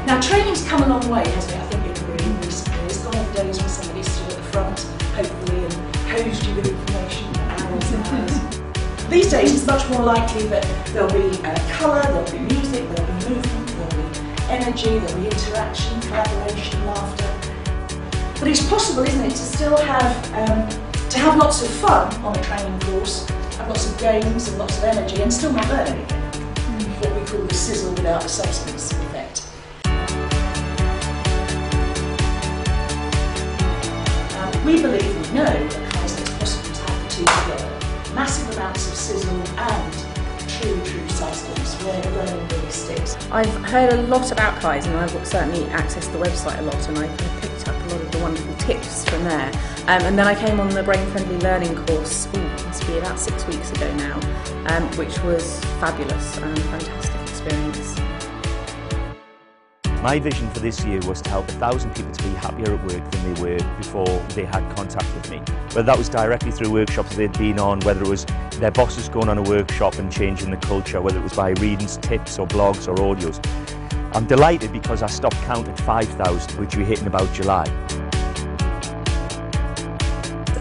Now training's come a long way, hasn't it, I think, in really recent years. Gone are the days when somebody stood at the front, hopefully, and hosed you with information for hours and hours. These days it's much more likely that there'll be colour, there'll be music, there'll be movement, there'll be energy, there'll be interaction, collaboration, laughter. But it's possible, isn't it, to still have lots of fun on a training course, have lots of games and lots of energy, and still not learn anything. What we call the sizzle without the substance effect. We believe, we know that Kaizen is possible to have the two together. Massive amounts of sizzle and true substance where the learning really sticks. I've heard a lot about Kaizen, and I've certainly accessed the website a lot, and I've picked up a lot of the wonderful tips from there. And then I came on the Brain Friendly Learning course, must be about 6 weeks ago now, which was fabulous and a fantastic experience. My vision for this year was to help 1,000 people to be happier at work than they were before they had contact with me. Whether that was directly through workshops they'd been on, whether it was their bosses going on a workshop and changing the culture, whether it was by reading tips or blogs or audios. I'm delighted because I stopped count at 5,000, which we hit in about July.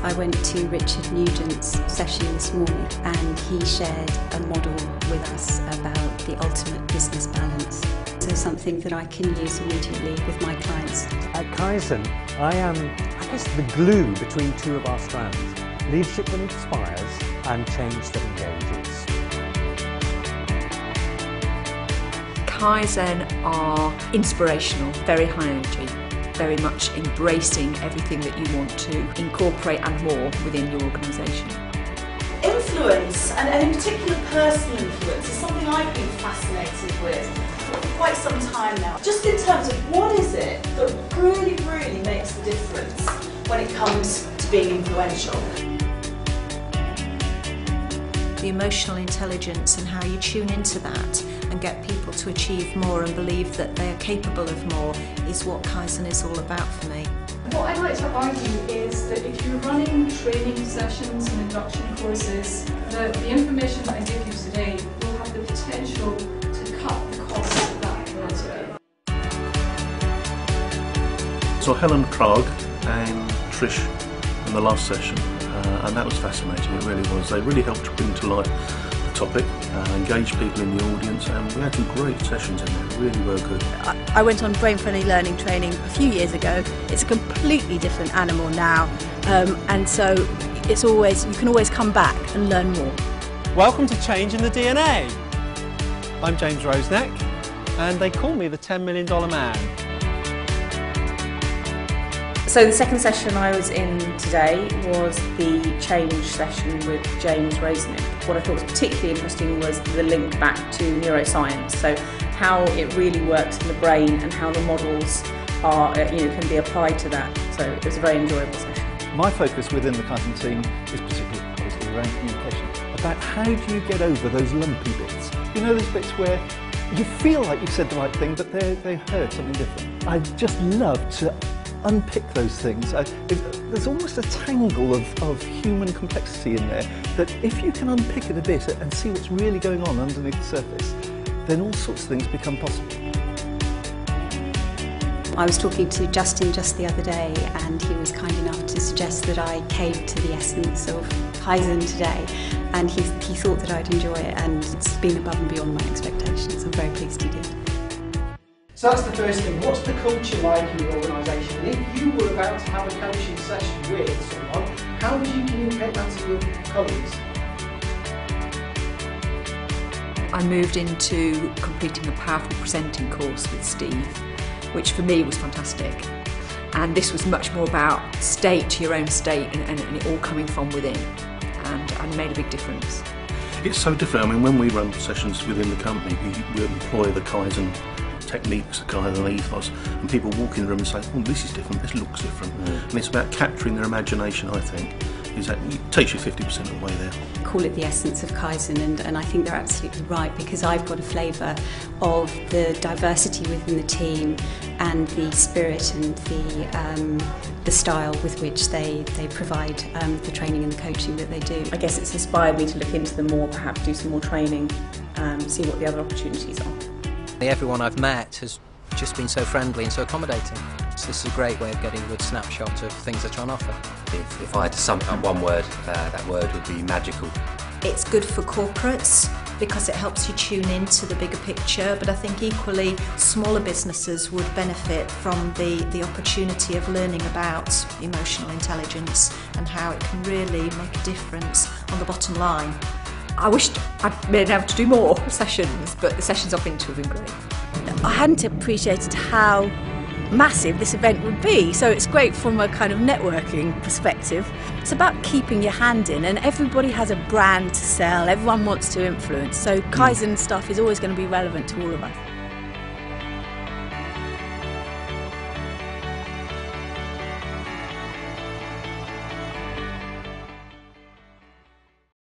I went to Richard Nugent's session this morning, and he shared a model with us about the ultimate business balance. So something that I can use immediately with my clients. At Kaizen, I am, the glue between two of our strands. Leadership that inspires and change that engages. Kaizen are inspirational, very high energy, very much embracing everything that you want to incorporate and more within your organisation. Influence, and in particular personal influence, is something I've been fascinated with for quite some time now. Just in terms of what is it that really makes the difference when it comes to being influential. The emotional intelligence and how you tune into that and get people to achieve more and believe that they are capable of more is what Kaizen is all about for me. What I'd like to argue is that if you're running training sessions and induction courses, the information that I give you today will have the potential to cut the cost of that immensely. So Helen Krog and Trish in the last session, and that was fascinating, it really was. They really helped to bring to life the topic, engage people in the audience, and we had some great sessions in there, really were good. I went on Brain Friendly Learning training a few years ago. It's a completely different animal now, and so you can always come back and learn more. Welcome to Change in the DNA. I'm James Roseneck, and they call me the $10 million man. So the second session I was in today was the change session with James Roseneck. What I thought was particularly interesting was the link back to neuroscience, so how it really works in the brain and how the models are, can be applied to that. So it was a very enjoyable session. My focus within the Kaizen team is particularly obviously around communication, about how do you get over those lumpy bits. You know, those bits where you feel like you've said the right thing, but they heard something different. I just love to unpick those things. There's almost a tangle of human complexity in there that if you can unpick it a bit and see what's really going on underneath the surface, then all sorts of things become possible. I was talking to Justin just the other day, and he was kind enough to suggest that I cave to the essence of Kaizen today, and he thought that I'd enjoy it, and it's been above and beyond my expectations. I'm very pleased he did. So that's the first thing. What's the culture like in your organisation? And if you were about to have a coaching session with someone, how would you communicate that to your colleagues? I moved into completing a powerful presenting course with Steve, which for me was fantastic. And this was much more about state, your own state, and it all coming from within. And made a big difference. It's so different. I mean, when we run sessions within the company, we employ the Kaizen techniques, the Kaizen ethos, and people walk in the room and say, oh, this is different, this looks different. And it's about capturing their imagination, I think. It takes you 50% of the way there. Call it the essence of Kaizen, and I think they're absolutely right, because I've got a flavour of the diversity within the team and the spirit and the style with which they provide the training and the coaching that they do. I guess it's inspired me to look into them more, perhaps do some more training, see what the other opportunities are. Everyone I've met has just been so friendly and so accommodating. So this is a great way of getting a good snapshot of things that are on offer. If I had to sum up one word, that word would be magical. It's good for corporates because it helps you tune into the bigger picture, but I think equally smaller businesses would benefit from the opportunity of learning about emotional intelligence and how it can really make a difference on the bottom line. I wished I'd been able to do more sessions, but the sessions I've been to have been great. I hadn't appreciated how massive this event would be, so it's great from a kind of networking perspective. It's about keeping your hand in, and everybody has a brand to sell, everyone wants to influence, so Kaizen stuff is always going to be relevant to all of us.